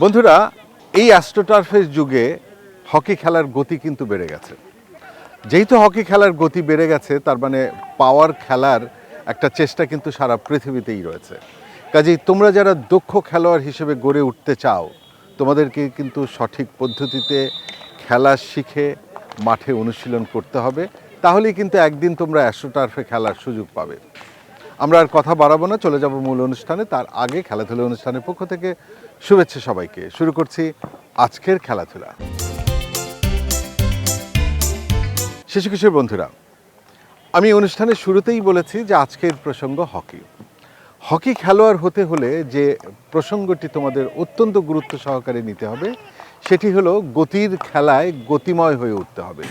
বন্ধুরা, এই অ্যাস্ট্রোটার্ফের যুগে হকি খেলার গতি কিন্তু বেড়ে গেছে। যেহেতু হকি খেলার গতি বেড়ে গেছে, তার মানে পাওয়ার খেলার একটা চেষ্টা কিন্তু সারা পৃথিবীতেই রয়েছে। কাজেই তোমরা যারা দক্ষ খেলোয়াড় হিসেবে গড়ে উঠতে চাও, তোমাদেরকে কিন্তু সঠিক পদ্ধতিতে খেলা শিখে মাঠে অনুশীলন করতে হবে। তাহলেই কিন্তু একদিন তোমরা অ্যাস্ট্রোটার্ফে খেলার সুযোগ পাবে। আমরা আর কথা বাড়াবো না, চলে যাব মূল অনুষ্ঠানে। তার আগে খেলাধুলা অনুষ্ঠানের পক্ষ থেকে শুভেচ্ছা সবাইকে। শুরু করছি আজকের খেলাধুলা। শিশু কিশোর বন্ধুরা, আমি অনুষ্ঠানের শুরুতেই বলেছি যে আজকের প্রসঙ্গ হকি। হকি খেলোয়াড় হতে হলে যে প্রসঙ্গটি তোমাদের অত্যন্ত গুরুত্ব সহকারে নিতে হবে, সেটি হলো গতির খেলায় গতিময় হয়ে উঠতে হবে।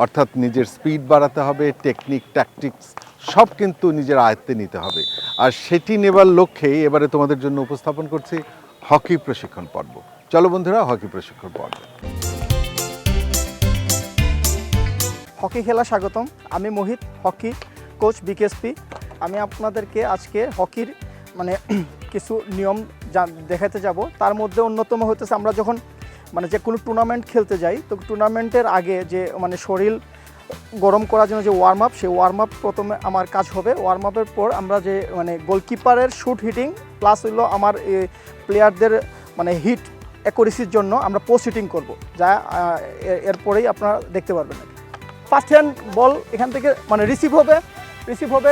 অর্থাৎ নিজের স্পিড বাড়াতে হবে, টেকনিক ট্যাকটিক্স সব কিন্তু নিজের আয়ত্তে নিতে হবে। আর সেটি নেবার লক্ষ্যেই এবারে তোমাদের জন্য উপস্থাপন করছি হকি প্রশিক্ষণ পর্ব। চলো বন্ধুরা, হকি প্রশিক্ষণ পর্ব। হকি খেলা স্বাগতম। আমি মোহিত, হকি কোচ বিকেএসপি। আমি আপনাদেরকে আজকে হকির কিছু নিয়ম দেখাতে যাব। তার মধ্যে অন্যতম হতেছে, আমরা যখন যে কোনো টুর্নামেন্ট খেলতে যাই, তো টুর্নামেন্টের আগে যে শরীর গরম করার জন্য যে ওয়ার্ম আপ, সেই ওয়ার্ম আপ প্রথমে আমার কাজ হবে। ওয়ার্ম আপের পর আমরা যে গোলকিপারের শুট হিটিং প্লাস হইলো আমার প্লেয়ারদের হিট অ্যাকুরেসির জন্য আমরা পোস্ট হিটিং করবো, যা এরপরেই আপনারা দেখতে পারবেন। ফার্স্ট হ্যান্ড বল এখান থেকে রিসিভ হবে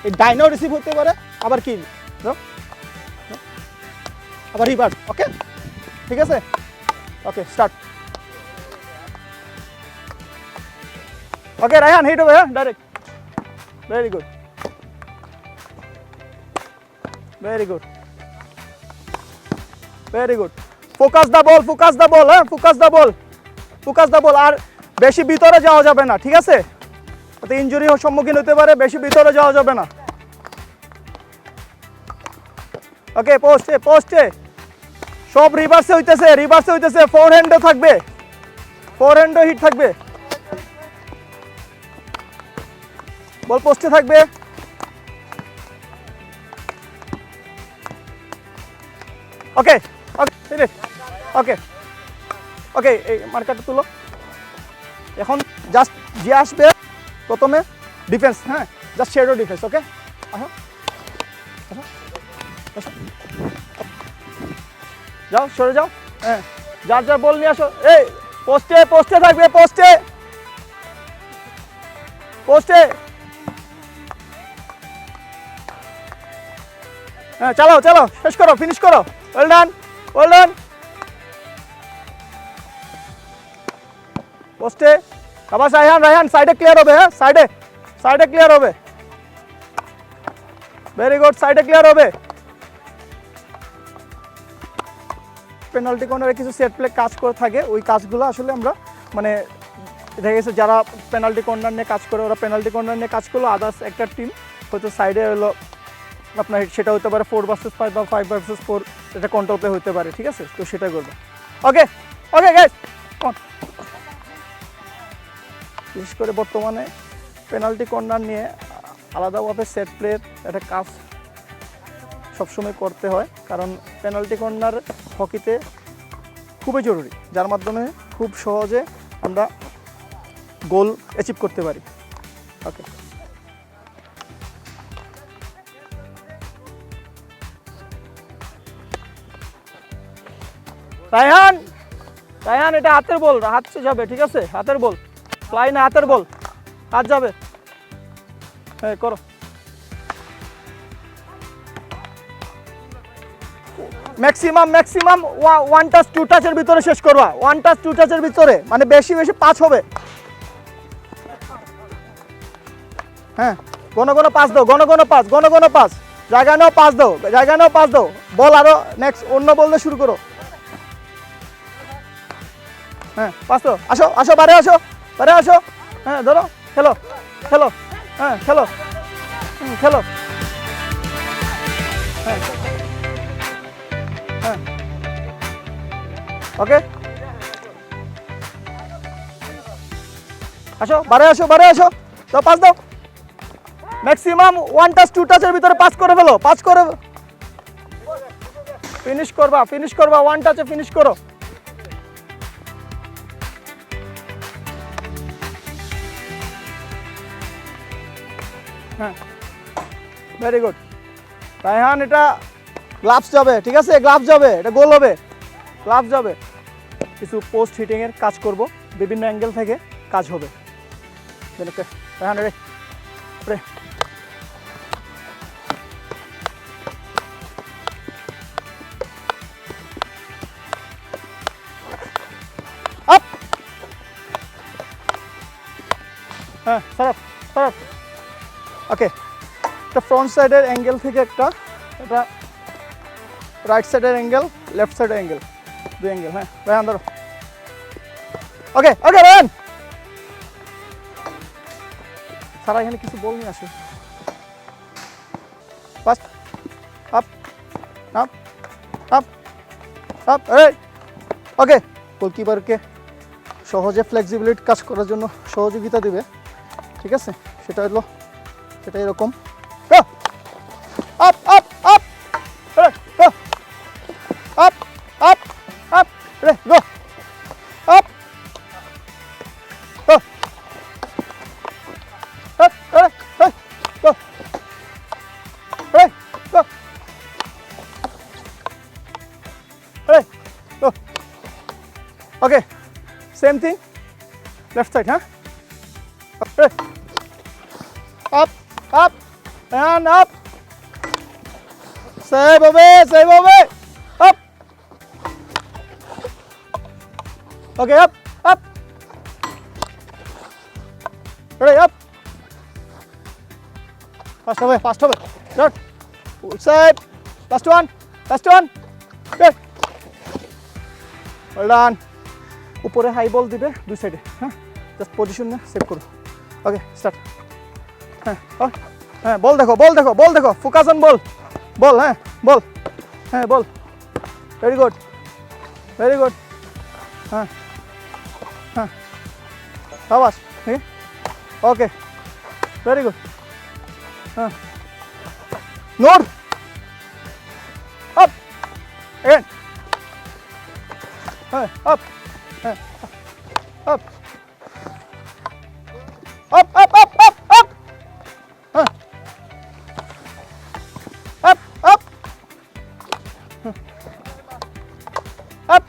এই ডাইনাও রিসিভ হতে পারে, আবার কি আবার রিভার্স। ওকে, ঠিক আছে, okay start. Okay Raihan, hit হবে, direct. Very good, very good, very good. Focus the ball, focus the ball, হ্যাঁ, focus the ball, focus the ball. আর বেশি ভিতরে যাওয়া যাবে না, ঠিক আছে? তাতে ইনজুরি সম্মুখীন হতে পারে, বেশি ভিতরে যাওয়া যাবে না। ওকে, পোস্টে পোস্টে সব রিভার্সে হইতেছে, রিভার্সে হইতেছে। ফোর হ্যান্ডও থাকবে, ফোর হ্যান্ডও হিট থাকবে। বল পোস্টে থাকবে। ওকে ওকে ওকে ওকে, এই মার্কারটা তুলো। এখন জাস্ট যে আসবে প্রথমে ডিফেন্স, হ্যাঁ, জাস্ট শেডো ডিফেন্স। ওকে, আসো আসো আসো, যাও, সরে যাও। হ্যাঁ, যার যার বল নিয়ে আসো। এই পোস্টে পোস্টে থাকবে, পোস্টে পোস্টে। হ্যাঁ, চালাও চালাও, শেষ করো, ফিনিশ করো। Well done, well done. পোস্টে আবার রায়হান, রায়হান সাইডে ক্লিয়ার হবে, হ্যাঁ, সাইডে সাইডে ক্লিয়ার হবে। ভেরি গুড, সাইডে ক্লিয়ার হবে। পেনাল্টি কর্নারে কিছু সেট প্লে কাজ করে থাকে, ওই কাজগুলো আসলে আমরা দেখা গেছে যারা পেনাল্টি কর্নার নিয়ে কাজ করে, ওরা পেনাল্টি কর্নার নিয়ে কাজ করলো। আদার্স একটা টিম হয়তো সাইডে হলো আপনার, সেটা হতে পারে 4 vs 5 বা 5 vs 4, এটা কন্ট্রোল প্লে হতে পারে, ঠিক আছে? তো সেটাই করবো। ওকে ওকে গাইস, বিশেষ করে বর্তমানে পেনাল্টি কর্নার নিয়ে আলাদাভাবে সেট প্লের একটা কাজ সবসময় করতে হয়, কারণ পেনাল্টি কর্নার হকিতে খুবই জরুরি, যার মাধ্যমে খুব সহজে আমরা গোল অ্যাচিভ করতে পারি। ওকে, রায়হান, রায়হান এটা হাতের বল, হাত যাবে, ঠিক আছে? হাতের বল, ফ্লাই না, হাতের বল, হাত যাবে। হ্যাঁ, করো। ম্যাক্সিমাম ম্যাক্সিমাম 1 টাচ 2 টাচের ভিতরে শেষ করবা, 1 টাচ 2 টাচের ভিতরে, বেশি বেশি 5 হবে। হ্যাঁ, ঘন ঘন পাস দাও, ঘন ঘন পাস, ঘন ঘন পাস, জায়গা নাও পাস দাও, জায়গা নাও পাস দাও। বল আরো নেক্সট অন্য বল দিয়ে শুরু করো। হ্যাঁ, পাস দাও, আসো আসো, বারে আসো, বারে আসো। হ্যাঁ, ধরো, খেলো খেলো, হ্যাঁ খেলো, খেলো। হ্যাঁ হ্যাঁ, ওকে, আসো, বারে আসো, বারে আসো, দাও, পাস দাও। ম্যাক্সিমাম 1 টাচ 2 টাচের ভিতরে পাস করে ফেলো, পাস করে ফিনিশ করবা ওয়ান টাচে ফিনিশ করো। হ্যাঁ, ভেরি গুড রায়হান। এটা গ্লাভস যাবে, ঠিক আছে, গ্লাভস যাবে, এটা গোল হবে, গ্লাভস যাবে। কিছু পোস্ট হিটিংয়ের কাজ করব, বিভিন্ন অ্যাঙ্গেল থেকে কাজ হবে। রায়হান রে রে আপ, হ্যাঁ সরব। ওকে, এটা ফ্রন্ট সাইডের অ্যাঙ্গেল থেকে একটা, এটা রাইট সাইডের অ্যাঙ্গেল, লেফট সাইডের অ্যাঙ্গেল, দুই অ্যাঙ্গেল। হ্যাঁ রায়হান ধরো। ওকে রায়হান, সারা এখানে কিছু বল নিয়ে আসে। Fast up up up up, এই ওকে। গোলকিপারকে সহজে ফ্লেক্সিবিলিটি কাজ করার জন্য সহযোগিতা দিবে, ঠিক আছে, সেটা হলো, সেটা এরকম। Up up up up up up রে go up up up go go go. Okay, same thing, left side, huh? Up, up, and up. Save away, up. Okay, up, up. Ready, up. Fast away. Good. Full side. Last one. Good. Well done. উপরে high বল দিবে দুই সাইডে, হ্যাঁ, just position না save করো। Okay start. হ্যাঁ হ্যাঁ, বল দেখো, ফোকাস অন বল, হ্যাঁ বল, ভেরি গুড, হ্যাঁ সাবাস, ওকে ভেরি গুড, হ্যাঁ নোট আপ এগেন, হ্যাঁ আপ, হ্যাঁ up, up, up, up, up, up, huh. Up, up, huh. Up,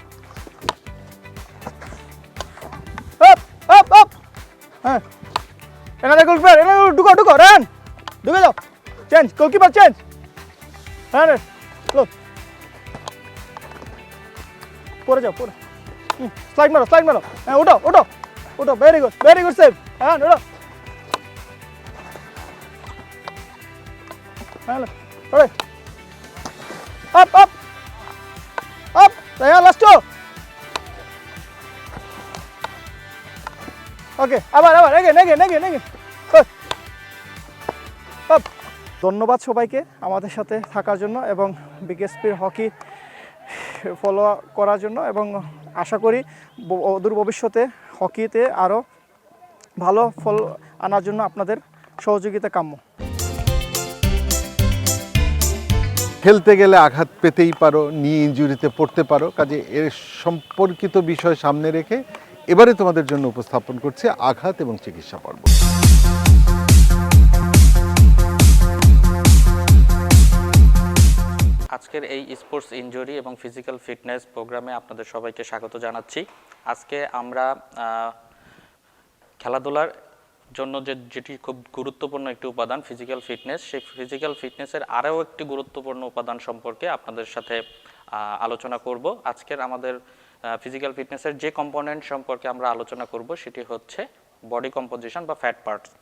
up, up, up, huh. Another goalkeeper, ঢুকো, run, ঢুকে যাও, change, goalkeeper change, run, look, পরে যাও, স্লাইড মারো, হ্যাঁ ওঠো, ভেরি গুড সেভ, হ্যাঁ ওঠো, হ্যাঁ ওরে আপ, হ্যাঁ লাস্ট, ওকে আবার এগেন, আপ। ধন্যবাদ সবাইকে আমাদের সাথে থাকার জন্য এবং বিকেএসপির হকি ফলো করার জন্য, এবং আশা করি অদূর ভবিষ্যতে হকিতে আরও ভালো ফল আনার জন্য আপনাদের সহযোগিতা কাম্য। খেলতে গেলে আঘাত পেতেই পারো, নি ইনজুরিতে পড়তে পারো, কাজে এর সম্পর্কিত বিষয় সামনে রেখে এবারে তোমাদের জন্য উপস্থাপন করছে আঘাত এবং চিকিৎসা পর্ব। আজকের এই স্পোর্টস ইনজুরি এবং ফিজিক্যাল ফিটনেস প্রোগ্রামে আপনাদের সবাইকে স্বাগত জানাচ্ছি। আজকে আমরা খেলাধুলার জন্য যেটি খুব গুরুত্বপূর্ণ একটি উপাদান ফিজিক্যাল ফিটনেস, সেই ফিজিক্যাল ফিটনেসের আরও একটি গুরুত্বপূর্ণ উপাদান সম্পর্কে আপনাদের সাথে আলোচনা করব। আজকের আমাদের ফিজিক্যাল ফিটনেসের যে কম্পোনেন্ট সম্পর্কে আমরা আলোচনা করব সেটি হচ্ছে বডি কম্পোজিশন বা ফ্যাট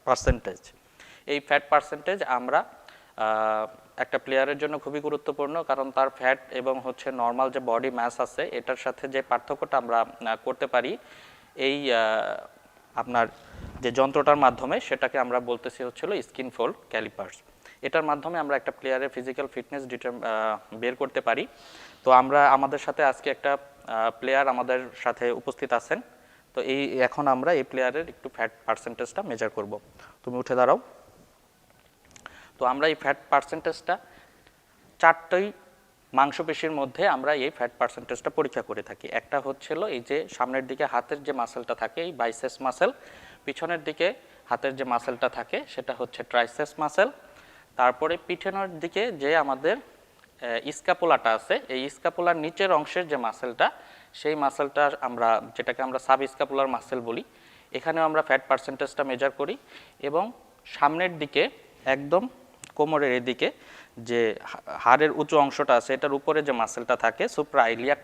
পার্সেন্টেজ। এই ফ্যাট পার্সেন্টেজ আমরা একটা প্লেয়ারের জন্য খুবই গুরুত্বপূর্ণ, কারণ তার ফ্যাট এবং হচ্ছে নর্মাল যে বডি ম্যাস আছে এটার সাথে যে পার্থক্যটা আমরা করতে পারি এই আপনার যে যন্ত্রটার মাধ্যমে, সেটাকে আমরা বলতেছি হচ্ছিল স্কিন ফোল্ড ক্যালিপার্স। এটার মাধ্যমে আমরা একটা প্লেয়ারের ফিজিক্যাল ফিটনেস বের করতে পারি। তো আমাদের সাথে আজকে একটা প্লেয়ার আমাদের সাথে উপস্থিত আছেন। তো এখন আমরা এই প্লেয়ারের একটু ফ্যাট পার্সেন্টেজটা মেজার করব। তুমি উঠে দাঁড়াও। তো আমরা এই ফ্যাট পার্সেন্টেজটা চারটি মাংসপেশির মধ্যে আমরা এই ফ্যাট পার্সেন্টেজটা পরীক্ষা করে থাকি। একটা হচ্ছিল এই যে সামনের দিকে হাতের যে মাসেলটা থাকে এই বাইসেপস মাসেল, পিছনের দিকে হাতের যে মাসেলটা থাকে সেটা হচ্ছে ট্রাইসেপস মাসেল, তারপরে পিছনের দিকে যে আমাদের স্ক্যাপুলাটা আছে এই স্ক্যাপুলার নিচের অংশের যে মাসেলটা সেই মাসেলটা আমরা যেটাকে আমরা সাব স্ক্যাপুলার মাসেল বলি, এখানেও আমরা ফ্যাট পার্সেন্টেজটা মেজার করি। এবং সামনের দিকে একদম কোমরের এদিকে যে হাড়ের উঁচু অংশটা আছে এটার উপরে যে মাসেলটা থাকে সুপ্রাইলিয়াক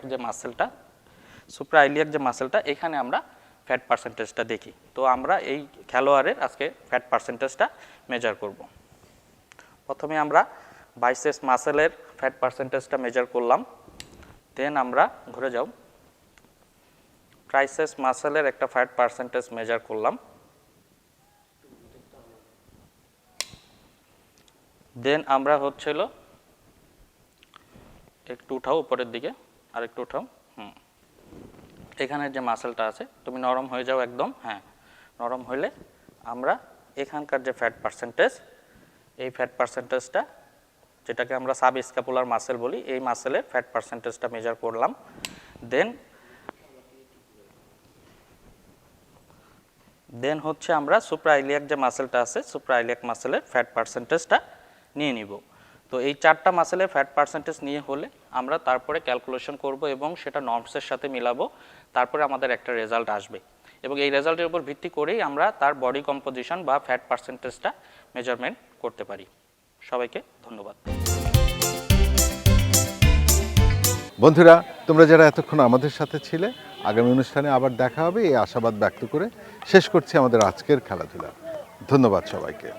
যে মাসেলটা এখানে আমরা ফ্যাট পার্সেন্টেজটা দেখি। তো আমরা এই খেলোয়াড়ের আজকে ফ্যাট পার্সেন্টেজটা মেজার করব। প্রথমে আমরা বাইসেপস মাসেলের ফ্যাট পার্সেন্টেজটা মেজার করলাম, দেন আমরা ঘুরে যাও ট্রাইসেপস মাসেলের একটা ফ্যাট পার্সেন্টেজ মেজার করলাম, দেন আমরা হচ্ছিল একটু উঠাও উপরের দিকে আর একটু উঠাও, এখানের যে মাসেলটা আছে তুমি নরম হয়ে যাও একদম, হ্যাঁ নরম হইলে আমরা এখানকার যে ফ্যাট পার্সেন্টেজ এই ফ্যাট পার্সেন্টেজটা যেটাকে আমরা সাব স্ক্যাপুলার মাসেল বলি এই মাসেলের ফ্যাট পার্সেন্টেজটা মেজার করলাম। দেন হচ্ছে আমরা সুপ্রাইলিয়াক যে মাসেলটা আছে সুপ্রাইলিয়াক মাসেলের ফ্যাট পার্সেন্টেজটা নিয়ে নিব। তো এই 4টা মাসেলের ফ্যাট পার্সেন্টেজ নিয়ে হলে আমরা তারপরে ক্যালকুলেশন করব এবং সেটা নর্মসের সাথে মিলাবো, তারপরে আমাদের একটা রেজাল্ট আসবে এবং এই রেজাল্টের উপর ভিত্তি করেই আমরা তার বডি কম্পোজিশন বা ফ্যাট পার্সেন্টেজটা মেজারমেন্ট করতে পারি। সবাইকে ধন্যবাদ। বন্ধুরা, তোমরা যারা এতক্ষণ আমাদের সাথে ছিলে, আগামী অনুষ্ঠানে আবার দেখা হবে এই আশাবাদ ব্যক্ত করে শেষ করছি আমাদের আজকের খেলাধুলা। ধন্যবাদ সবাইকে।